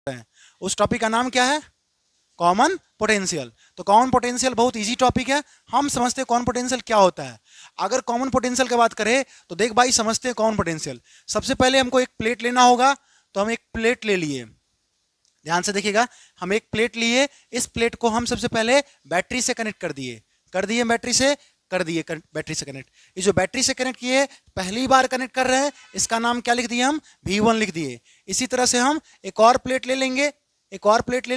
हैं, उस टॉपिक का नाम क्या है? Common potential. तो कॉमन पोटेंशियल बहुत इजी टॉपिक है, हम समझते हैं कॉमन पोटेंशियल क्या होता है। अगर कॉमन पोटेंशियल की बात करें तो देख भाई, समझते हैं कॉमन पोटेंशियल। सबसे पहले हमको एक प्लेट लेना होगा, तो हम एक प्लेट ले लिए, ध्यान से देखिएगा, हम एक प्लेट लिए, इस प्लेट को हम सबसे पहले बैटरी से कनेक्ट कर दिए, बैटरी से कनेक्ट। ये जो बैटरी से कनेक्ट किए, पहली बार कनेक्ट कर रहे हैं, इसका नाम क्या लिख दिए हम? V1 लिख दिए। इसी तरह से हम एक और प्लेट ले लेंगे, एक और प्लेट ले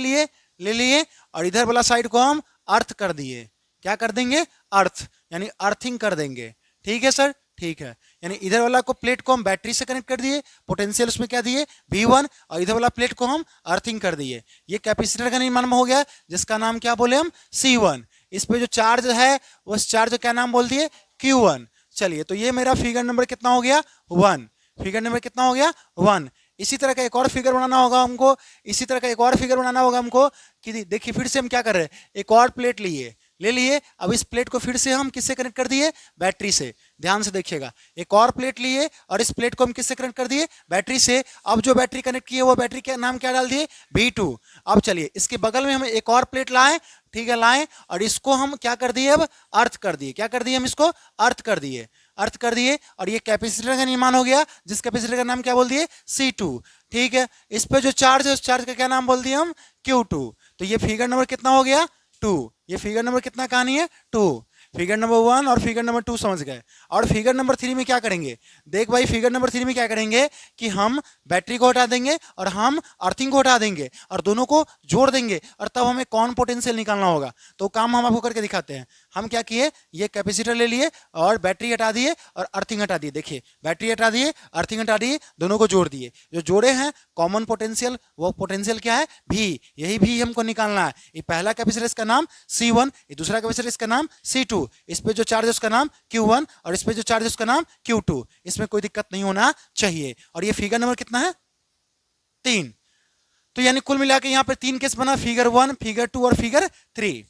लिए और इधर वाला साइड को हम अर्थ कर दिए। क्या कर देंगे? अर्थ, यानी अर्थिंग कर देंगे। ठीक है सर, ठीक है। यानी इधर वाला को प्लेट को हम बैटरी से कनेक्ट कर दिए, पोटेंशियल उसमें क्या दिए? V1, और इधर वाला प्लेट को हम अर्थिंग कर दिए। ये कैपेसिटर का निर्माण हो गया, जिसका नाम क्या बोले हम? C1। इस पे जो चार्ज है उस चार्ज क्या नाम बोल दिए? Q1। चलिए, तो ये मेरा फिगर नंबर कितना हो गया? 1। फिगर नंबर कितना हो गया? 1। इसी तरह का एक और फिगर बनाना होगा हमको, कि देखिए फिर से हम क्या कर रहे हैं, एक और प्लेट ले लिए। अब इस प्लेट को फिर से हम किससे कनेक्ट कर दिए? बैटरी से। ध्यान से देखिएगा, एक और प्लेट लिए और इस प्लेट को हम किससे कनेक्ट कर दिए? बैटरी से। अब जो बैटरी कनेक्ट की है वो बैटरी का नाम क्या डाल दिए? V2। अब चलिए, इसके बगल में हम एक और प्लेट लाएं, ठीक है, लाएं, और इसको हम क्या कर दिए? अब अर्थ कर दिए। क्या कर दिए हम? इसको अर्थ कर दिए, और ये कैपेसिटर का निर्माण हो गया, जिस कैपेसिटर का नाम क्या बोल दिए? C2। ठीक है, इस पे जो चार्ज है उस चार्ज का क्या नाम बोल दिए हम? Q2। तो ये फिगर नंबर कितना हो गया? 2। ये फिगर नंबर कितना कहानी है? 2। फिगर नंबर 1 और फिगर नंबर 2 समझ गए। और फिगर नंबर 3 में क्या करेंगे? देख भाई, फिगर नंबर 3 में क्या करेंगे कि हम बैटरी को हटा देंगे और हम अर्थिंग को हटा देंगे और दोनों को जोड़ देंगे, और तब हमें कौन पोटेंशियल निकालना होगा। तो काम हम आपको करके दिखाते हैं। हम क्या किए, ये कैपेसिटर ले लिए और बैटरी हटा दिए और अर्थिंग हटा दिए। देखिए, बैटरी हटा दिए, अर्थिंग हटा दिए, दोनों को जोड़ दिए। जो जोड़े हैं कॉमन पोटेंशियल, वो पोटेंशियल क्या है? भी। यही भी हमको निकालना है। ये पहला कैपेसिटर इसका नाम C1, ये दूसरा कैपेसिटर इसका नाम C2। इस पे जो चार्ज है उसका नाम Q1 और इस पे जो चार्ज है उसका नाम Q2। इसमें कोई दिक्कत नहीं होना चाहिए। और ये फिगर नंबर कितना है? 3। तो यानी कुल मिला के यहाँ पे 3 केस बना, फिगर 1, फिगर 2 और फिगर 3।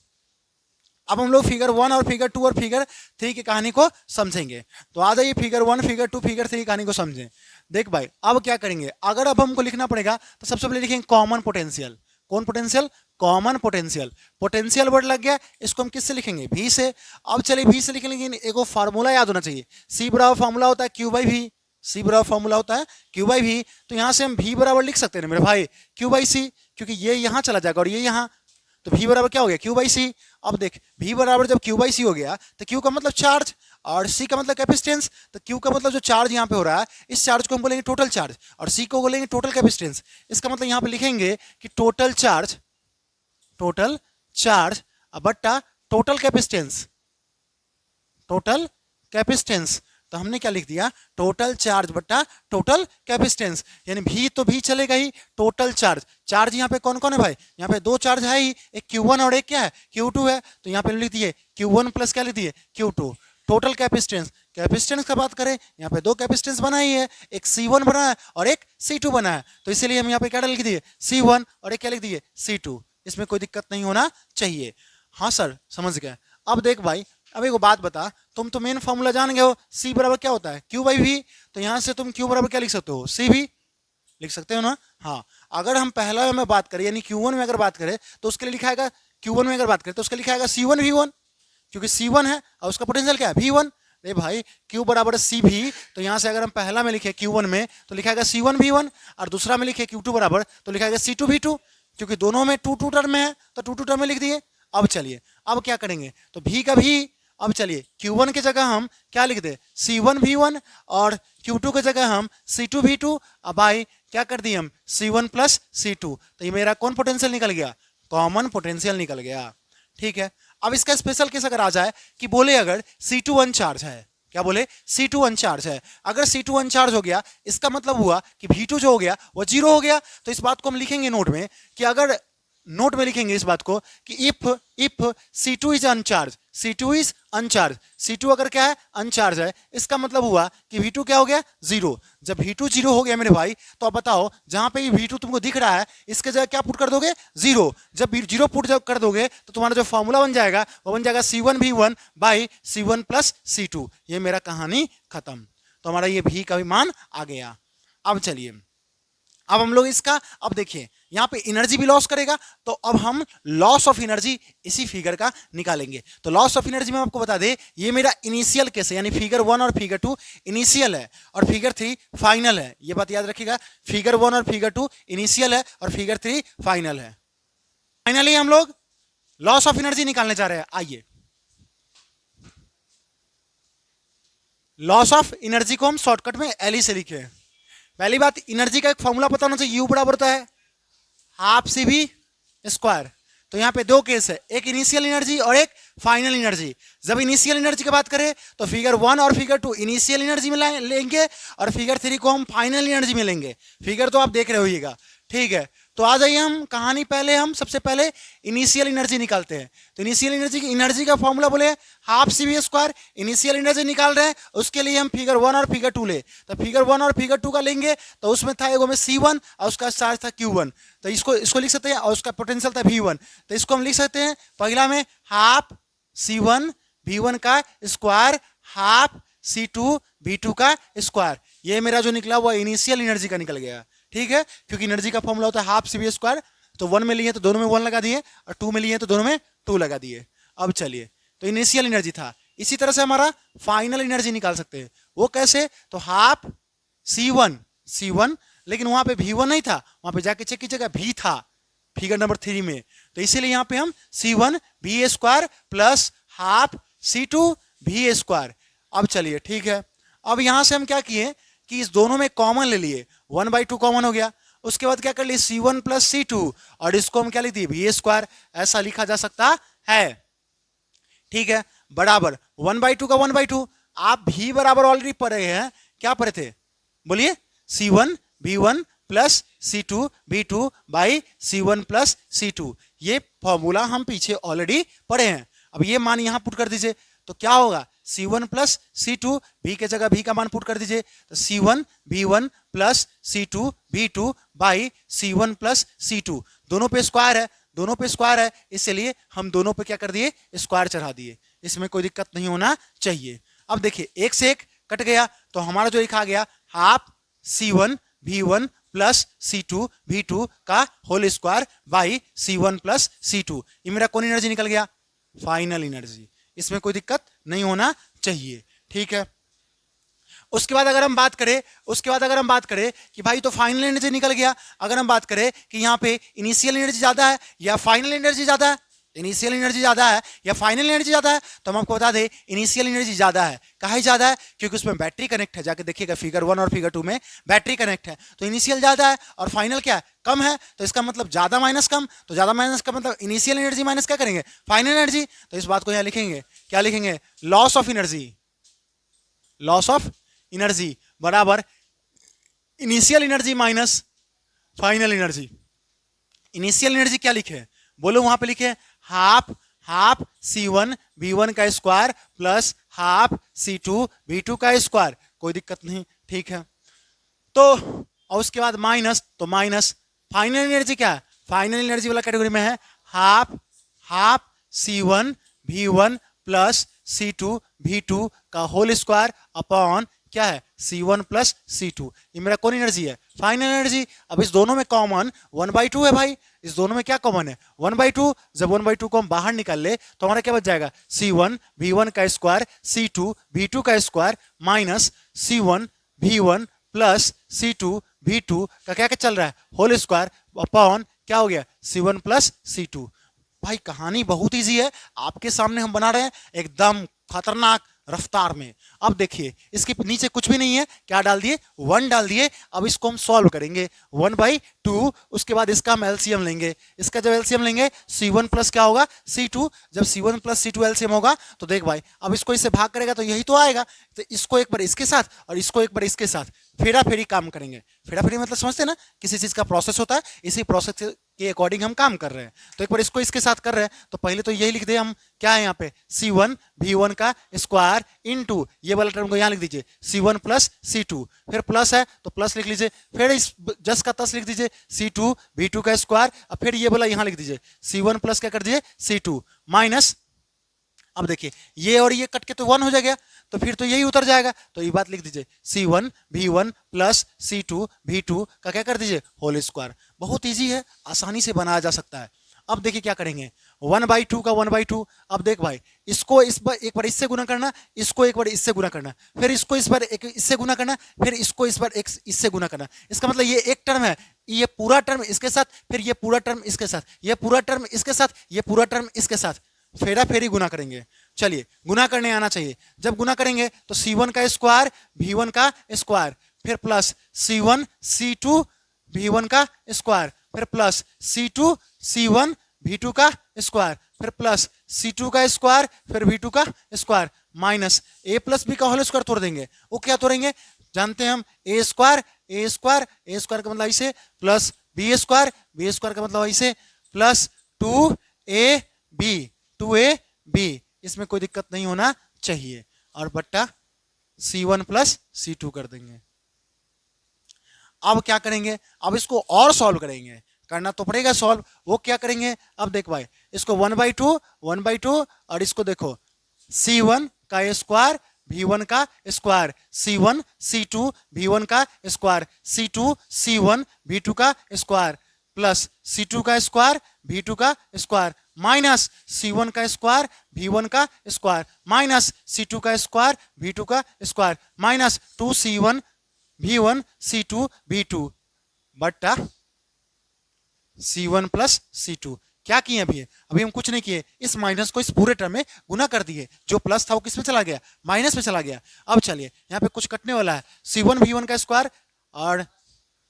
अब हम लोग फिगर 1 और फिगर 2 और फिगर 3 की कहानी को समझेंगे। तो आ जाइए, फिगर 1, फिगर 2, फिगर 3 की कहानी को समझें। देख भाई, अब क्या करेंगे, अगर अब हमको लिखना पड़ेगा तो सबसे पहले लिखेंगे कॉमन पोटेंशियल। कौन potential? Common potential. Potential word लग गया, इसको हम किससे लिखेंगे? V से। अब चलिए V से लिखेंगे, लेकिन एक फार्मूला याद होना चाहिए। C बराबर फार्मूला होता है Q/V। C बराबर फार्मूला होता है Q/V। तो यहां से हम V बराबर लिख सकते हैं मेरे भाई, Q/C, क्योंकि ये यहां चला जाएगा और ये यहां, तो V बराबर क्या हो गया? Q/C। अब देख, V बराबर जब Q/C हो गया तो Q का मतलब चार्ज और C का मतलब कैपेसिटेंस। तो Q का मतलब जो चार्ज यहाँ पे हो रहा है, इस चार्ज को हम बोलेंगे टोटल चार्ज, और C को बोलेंगे टोटल कैपेसिटेंस। इसका मतलब यहाँ पे लिखेंगे कि टोटल चार्ज बट्टा टोटल कैपेसिटेंस। तो हमने क्या लिख दिया? टोटल चार्ज बट्टा टोटल कैपेसिटेंस। यानी भी तो भी चलेगा ही, टोटल चार्ज यहाँ पे कौन कौन है भाई? यहाँ पे 2 चार्ज है ही, एक Q1 और एक क्या है? Q2 है। तो यहाँ पे लिख दिए Q1 प्लस क्या लिख दिए? Q2। टोटल कैपेसिटेंस का बात करें, यहाँ पे 2 कैपेसिटेंस बना ही है, एक C1 बना है और एक C2 बना है। तो इसीलिए हम यहाँ पे क्या लिख दिए? C1 और एक क्या लिख दिए? C2। इसमें कोई दिक्कत नहीं होना चाहिए। हाँ सर, समझ गए। अब देख भाई, अब एक बात बता, तुम तो मेन फॉर्मूला जान गए हो, C बराबर क्या होता है? Q/V। तो यहां से तुम Q बराबर क्या लिख सकते हो? CV लिख सकते हो ना? हाँ। अगर हम पहला में बात करें, यानी Q1 में अगर बात करें तो उसके लिए लिखा है, Q1 में अगर बात करें तो उसके लिखा है C1V1, क्योंकि C1 है और उसका पोटेंशियल क्या है? V1। अरे भाई, Q बराबर CV, तो यहां से अगर हम पहला में लिखे Q1 में तो लिखा है C1V1, और दूसरा में लिखे Q2 बराबर तो लिखा है C2V2, क्योंकि दोनों में 2 टर्म में है तो 2 टर्म में लिख दिए। अब चलिए, अब क्या करेंगे, तो V का भी, अब चलिए Q1 की जगह हम क्या लिख दे? C1V1, और Q2 की जगह हम C2V2। अब भाई क्या कर दिए हम? C1 plus C2। तो ये मेरा कौन पोटेंशियल निकल गया? कॉमन पोटेंशियल निकल गया। ठीक है। अब इसका स्पेशल केस अगर आ जाए कि बोले अगर C2 अनचार्ज है, क्या बोले? C2 अनचार्ज है। अगर C2 अनचार्ज हो गया, इसका मतलब हुआ कि V2 जो हो गया वो 0 हो गया। तो इस बात को हम लिखेंगे नोट में, कि अगर नोट में लिखेंगे इस बात को कि इफ C2 इज अनचार्ज, C2 अगर क्या है? अनचार्ज है, इसका मतलब हुआ कि V2 क्या हो गया? 0। जब V2 0 हो गया मेरे भाई, तो अब बताओ, जहां पे V2 तुमको दिख रहा है, इसके जगह क्या पुट कर दोगे? 0। जब 0 पुट जब कर दोगे तो तुम्हारा जो फॉर्मूला बन जाएगा वो बन जाएगा C1V1 by C1 plus C2। ये मेरा कहानी खत्म। तो हमारा ये V का भी मान आ गया। अब चलिए, अब हम लोग इसका, अब देखिए यहाँ पे एनर्जी भी लॉस करेगा, तो अब हम लॉस ऑफ एनर्जी इसी फिगर का निकालेंगे। तो लॉस ऑफ एनर्जी में आपको बता दे, ये मेरा इनिशियल केस है, यानी फिगर 1 और फिगर 2 इनिशियल है और फिगर 3 फाइनल है। ये बात याद रखिएगा, फिगर 1 और फिगर 2 इनिशियल है और फिगर 3 फाइनल है। फाइनली हम लोग लॉस ऑफ एनर्जी निकालने जा रहे हैं। आइए, लॉस ऑफ एनर्जी को हम शॉर्टकट में एल से लिखे। पहली बात, एनर्जी का एक फॉर्मूला पता होना चाहिए, यू बराबर होता है हाफ सी वी स्क्वायर। तो यहाँ पे दो केस है, एक इनिशियल एनर्जी और एक फाइनल एनर्जी। जब इनिशियल एनर्जी की बात करें तो फिगर 1 और फिगर 2 इनिशियल एनर्जी में लेंगे और फिगर 3 को हम फाइनल एनर्जी में लेंगे। फिगर तो आप देख रहे होइएगा, ठीक है। तो आ जाइए हम कहानी, पहले हम सबसे पहले इनिशियल एनर्जी निकालते हैं। तो इनिशियल एनर्जी का फॉर्मूला बोले half C V square. Initial energy निकाल रहे हैं, उसके लिए हम फिगर 1 और फिगर 2 ले। तो फिगर 1 और फिगर 2 का लेंगे तो उसमें था एगो में C1 और उसका चार्ज था Q1। तो इसको लिख सकते हैं, और उसका पोटेंशियल था V1। तो इसको हम लिख सकते हैं पहला में हाफ C1 V1 का स्क्वायर हाफ C2 V2 का स्क्वायर। ये मेरा जो निकला वो इनिशियल एनर्जी का निकल गया, ठीक है। क्योंकि एनर्जी का फॉर्मूला होता है हाफ सी वी स्क्वायर। तो 1 में लिए तो दोनों में 1 लगा दिए और 2 में लिए तो दोनों में 2 लगा दिए। अब चलिए, तो इनिशियल एनर्जी था। इसी तरह से हमारा फाइनल एनर्जी निकाल सकते हैं। वो कैसे? तो हाफ C1, लेकिन वहां पे V1 नहीं था, वहां पे जाके चेक कीजिएगा V था फिगर नंबर 3 में। तो इसीलिए यहाँ पे हम C1 V square plus half C2 V square. अब चलिए, ठीक है। अब यहां से हम क्या किए कि इस दोनों में कॉमन ले लिए, 1/2 कॉमन हो गया। उसके बाद क्या कर लिए C1 प्लस C2 और इसको हम क्या लिख दिए V स्क्वायर। ऐसा लिखा जा सकता है, ठीक है। बराबर 1/2 का 1/2। आप भी बराबर ऑलरेडी पढ़े हैं, क्या पढ़े थे बोलिए? C1 V1 plus C2 V2 by C1 plus C2। ये फॉर्मूला हम पीछे ऑलरेडी पढ़े हैं। अब ये मान यहां पुट कर दीजिए, तो क्या होगा C1 प्लस C2, V के जगह V का मान पुट कर दीजिए। तो C1 V1 plus C2 V2 by C1 plus C2। दोनों पे स्क्वायर है, दोनों पे स्क्वायर है, इसलिए हम दोनों पे क्या कर दिए, स्क्वायर चढ़ा दिए। इसमें कोई दिक्कत नहीं होना चाहिए। अब देखिए, एक से एक कट गया, तो हमारा जो लिखा गया half C1 V1 plus C2 V2 का whole square by C1 plus C2। ये मेरा कौन एनर्जी निकल गया? Final energy. इसमें कोई दिक्कत नहीं होना चाहिए, ठीक है। उसके बाद अगर हम बात करें कि भाई तो फाइनल एनर्जी निकल गया। अगर हम बात करें कि यहाँ पे इनिशियल एनर्जी ज्यादा है या फाइनल एनर्जी ज्यादा है, इनिशियल एनर्जी ज्यादा है या फाइनल एनर्जी ज्यादा है, तो हम आपको बता दें इनिशियल एनर्जी ज्यादा है। काहे ज्यादा है? क्योंकि उसमें बैटरी कनेक्ट है। जाके देखिएगा फिगर 1 और फिगर 2 में बैटरी कनेक्ट है। तो इनिशियल ज्यादा है और फाइनल क्या है? कम है। तो इसका मतलब ज्यादा माइनस कम, तो ज्यादा माइनस का मतलब इनिशियल एनर्जी माइनस क्या करेंगे? Final energy. तो इस बात को यहाँ लिखेंगे, क्या लिखेंगे? Loss of energy. Loss of energy बराबर initial energy minus final energy. Initial energy क्या लिखे? बोलो, वहां पे लिखे हाफ C1 V1 का square plus half C2 V2 का स्क्वायर। कोई दिक्कत नहीं, ठीक है। तो और उसके बाद माइनस, तो माइनस फाइनल एनर्जी क्या है? फाइनल एनर्जी वाला कैटेगरी में है half C1 V1 plus C2 V2 का होल स्क्वायर अपॉन क्या है? C1 plus C2। ये मेरा कौन एनर्जी है? Final energy. अब इस दोनों में कॉमन 1/2 है भाई, इस दोनों में क्या कॉमन है? 1/2। जब 1/2 को हम बाहर निकाल ले तो हमारा क्या बच जाएगा? C1 V1 का स्क्वायर C2 V2 का square minus C1 V1 plus C2 V2 का क्या क्या चल रहा है? होल स्क्वायर अपॉन क्या हो गया? C1 plus C2। भाई कहानी बहुत इजी है, आपके सामने हम बना रहे हैं एकदम खतरनाक रफ्तार में। अब देखिए, इसके नीचे कुछ भी नहीं है, क्या डाल दिए? 1 डाल दिए। अब इसको हम सॉल्व करेंगे 1/2। उसके बाद इसका हम एलसीएम लेंगे। इसका जब एलसीएम लेंगे C1 प्लस क्या होगा? C2। जब C1 प्लस C2 एलसीएम होगा तो देख भाई, अब इसको इससे भाग करेगा तो यही तो आएगा। तो इसको एक बार इसके साथ और इसको एक बार इसके साथ फेरा फेरी काम करेंगे। फेरा फेरी मतलब समझते हैं ना, किसी चीज का प्रोसेस होता है, इसी प्रोसेस के अकॉर्डिंग हम काम कर रहे हैं। तो एक बार इसको इसके साथ कर रहे हैं, तो पहले तो यही लिख दे हम, क्या है यहाँ पे? C1 V1 का स्क्वायर इनटू ये वाला टर्म को यहाँ लिख दीजिए C1 प्लस C2। फिर प्लस है तो प्लस लिख लीजिए, फिर इस जस का तस लिख दीजिए C2 V2 का स्क्वायर। अब फिर ये वाला यहाँ लिख दीजिए C1 प्लस क्या कर दीजिए? C2 minus. अब देखिए, ये और ये कट के तो 1 हो जाएगा, तो फिर तो यही उतर जाएगा। तो ये बात लिख दीजिए, C1 V1 plus C2 V2 का क्या कर दीजिए, होल स्क्वायर। बहुत ईजी है, आसानी से बनाया जा सकता है। अब देखिए क्या करेंगे, 1/2 का 1/2। अब देख भाई, इसको इस बार एक बार इससे गुना करना, इसको एक बार इससे गुना करना, फिर इसको इस बार एक इससे गुना करना, फिर इसको इस बार एक इससे गुना करना। इसका मतलब ये एक टर्म है, ये पूरा टर्म इसके साथ, फिर ये पूरा टर्म इसके साथ, ये पूरा टर्म इसके साथ, ये पूरा टर्म इसके साथ, फेरा फेरी गुना करेंगे। चलिए गुना करने आना चाहिए। जब गुना करेंगे तो C1 का स्क्वायर V1 का स्क्वायर, फिर प्लस C1 C2 V1 का स्क्वायर, फिर प्लस C2 C1 V2 का स्क्वायर, फिर प्लस C2 का स्क्वायर, फिर V2 का square, minus A plus B का होल स्क्वायर तोड़ देंगे। वो क्या तोड़ेंगे, जानते हैं हम, A square A square, A square का मतलब ऐसे, plus B square, B square का मतलब ऐसे, प्लस 2AB, इसमें कोई दिक्कत नहीं होना चाहिए, और बट्टा C1 प्लस C2 कर देंगे। अब क्या करेंगे, अब इसको और सॉल्व करेंगे, करना तो पड़ेगा सॉल्व। वो क्या करेंगे, अब देख भाई, इसको 1/2 और इसको देखो, C1 का स्क्वायर V1 का स्क्वायर, C1 C2 V1 का स्क्वायर, C2 C1 V2 का स्क्वायर, प्लस C2 का स्क्वायर V2 का स्क्वायर, माइनस C1 का स्क्वायर V1 का स्क्वायर, माइनस C2 का स्क्वायर V2 का square, minus 2C1 V1 C2 V2 बट्टा C1 प्लस C2। क्या किए अभी हम कुछ नहीं किए, इस माइनस को इस पूरे टर्म में गुना कर दिए, जो प्लस था वो किस में चला गया, माइनस में चला गया। अब चलिए यहाँ पे कुछ कटने वाला है, C1 V1 का स्क्वायर और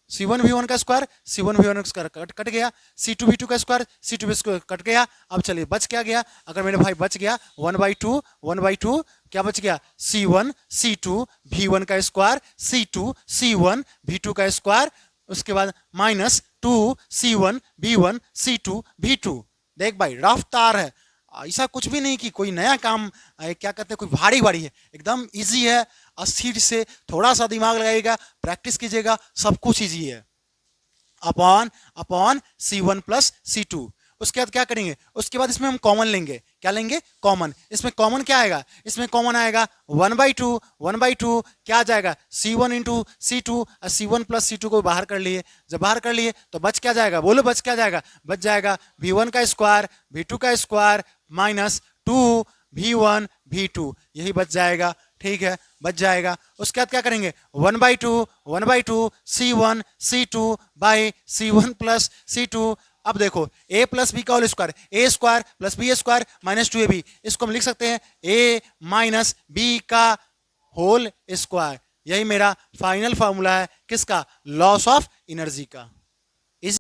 C1 V1 का स्क्वायर, C1 V1 का स्क्वायर कट गया, C2 V2 का square, C2 V2 square cut गया। अब चलिए बच क्या गया, अगर मेरे भाई बच गया 1/2 क्या बच गया, C1 C2 V1 का स्क्वायर, C2 C1 V2 का स्क्वायर, उसके बाद minus 2C1 V1 C2 V2। देख भाई रफ तार है, ऐसा कुछ भी नहीं कि कोई नया काम क्या कहते हैं, कोई भारी भारी है, एकदम इजी है। अस्थिर से थोड़ा सा दिमाग लगाइएगा, प्रैक्टिस कीजिएगा, सब कुछ इजी है। Upon C1 plus C2। उसके बाद क्या करेंगे, उसके बाद इसमें हम कॉमन लेंगे, क्या लेंगे, कॉमन। इसमें कॉमन क्या आएगा, इसमें कॉमन आएगा 1/2 क्या आ जाएगा, C1 into C2, C1 plus C2 को बाहर कर लिए। जब बाहर कर लिए तो बच क्या जाएगा, बोलो बच क्या जाएगा, बच जाएगा V1 का स्क्वायर V2 का स्क्वायर माइनस 2V1 V2, यही बच जाएगा। ठीक है, बच जाएगा। उसके बाद क्या करेंगे, 1/2 C1 C2 by C1 plus C2। अब देखो a प्लस बी का whole square, A square plus B square minus 2ab, इसको हम लिख सकते हैं a माइनस बी का होल स्क्वायर। यही मेरा फाइनल फॉर्मूला है, किसका, लॉस ऑफ एनर्जी का।